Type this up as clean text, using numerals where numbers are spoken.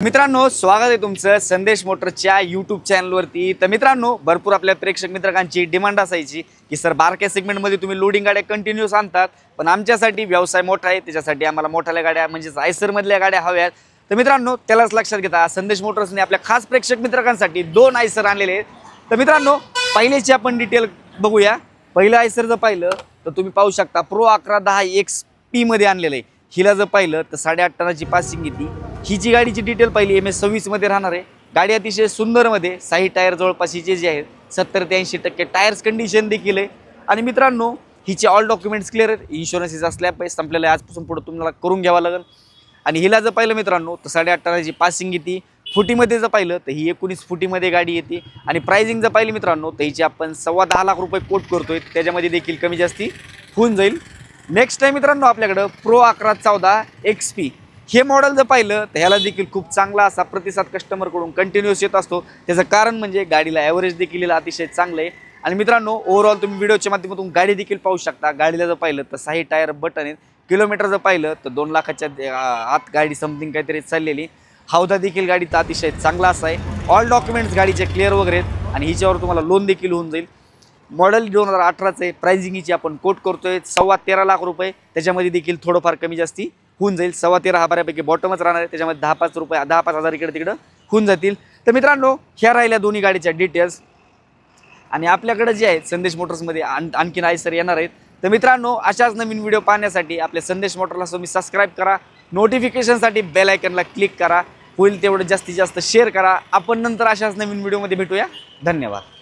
मित्रांनो, स्वागत आहे तुमचं संदेश मोटर्सच्या यूट्यूब चॅनलवरती। तर मित्रांनो, भरपूर आपल्या प्रेक्षक मित्रांची डिमांड असायची की सर बारक्या सेगमेंटमध्ये तुम्ही लोडिंग गाड्या कंटिन्यूस आणतात, पण आमच्यासाठी व्यवसाय मोठा आहे, त्याच्यासाठी आम्हाला मोठ्या गाड्या म्हणजे आयसरमधल्या गाड्या हव्यात। तर मित्रांनो, त्यालाच लक्षात घेता संदेश मोटर्सने आपल्या खास प्रेक्षक मित्रांसाठी 2 आयसर आणलेले आहेत। तर मित्रांनो, पहिलेची आपण डिटेल बघूया। पहिलं आयसर जर पाहिलं तर तुम्ही पाहू शकता प्रो 1110 XP मध्ये आणलेलं आहे। हिला जर पाहिलं तर 8.5 टनाची पासिंग येते। हिची गाडीची डिटेल पाहिली MS 26 मध्ये राहणार आहे। गाडी अतिशय सुंदर मध्ये, साई टायर जवळपास हिचे जे आहेत 70 ते 80% टायर्स कंडिशन देखील आहे। आणि मित्रांनो, हिचे ऑल डॉक्युमेंट्स क्लिअर आहेत, इन्शुरन्स असल्या संपलेलं आहे, आजपासून पुढे तुम्हाला करून घ्यावा लागेल। आणि हिला जर पाहिलं मित्रांनो तर 8.5 टनाची पासिंग येते। फुटीमध्ये जर पाहिलं तर ही 19 फुटीमध्ये गाडी येते। आणि प्राइसिंग जर पाहिली मित्रांनो तर हिची आपण 10.25 लाख रुपये कोट करतोय, त्याच्यामध्ये देखील कमी जास्ती होऊन जाईल। नेक्स्ट आहे मित्रांनो आपल्याकडं प्रो 1114 XP। हे मॉडेल जर पाहिलं तर ह्याला देखील खूप चांगला असा प्रतिसाद कस्टमरकडून कंटिन्यूअस येत असतो। त्याचं कारण म्हणजे गाडीला ॲव्हरेज देखील अतिशय चांगलं आहे। आणि मित्रांनो, ओव्हरऑल तुम्ही व्हिडिओच्या माध्यमातून गाडी देखील पाहू शकता। गाडीला जर पाहिलं तर 6 टायर बटन आहेत। किलोमीटर जर पाहिलं तर 2 लाखाच्या आत गाडी समथिंग काहीतरी चाललेली। हौदा देखील गाडीचा अतिशय चांगला असा आहे। ऑल डॉक्युमेंट्स गाडीचे क्लिअर वगैरे आहेत आणि हिच्यावर तुम्हाला लोन देखील होऊन जाईल। मॉडेल 2018चं आहे। प्राइसिंग हिची आपण कोट करतोय 13.25 लाख रुपये, त्याच्यामध्ये देखील थोडंफार कमी जास्ती होऊन जाईल। 13.25 हा बऱ्यापैकी बॉटमच राहणार आहे, त्याच्यामध्ये 10-5 हजार इकडे तिकडं होऊन जातील। तर मित्रांनो, ह्या राहिल्या दोन्ही गाडीच्या डिटेल्स। आणि आपल्याकडे जे आहे संदेश मोटर्समध्ये आणखीन आयसर येणार आहेत। तर मित्रांनो, अशाच नवीन व्हिडिओ पाहण्यासाठी आपल्या संदेश मोटर्सला तुम्ही सबस्क्राईब करा, नोटिफिकेशनसाठी बेल आयकनला क्लिक करा, होईल तेवढं जास्तीत जास्त शेअर करा। आपण नंतर अशाच नवीन व्हिडिओमध्ये भेटूया। धन्यवाद।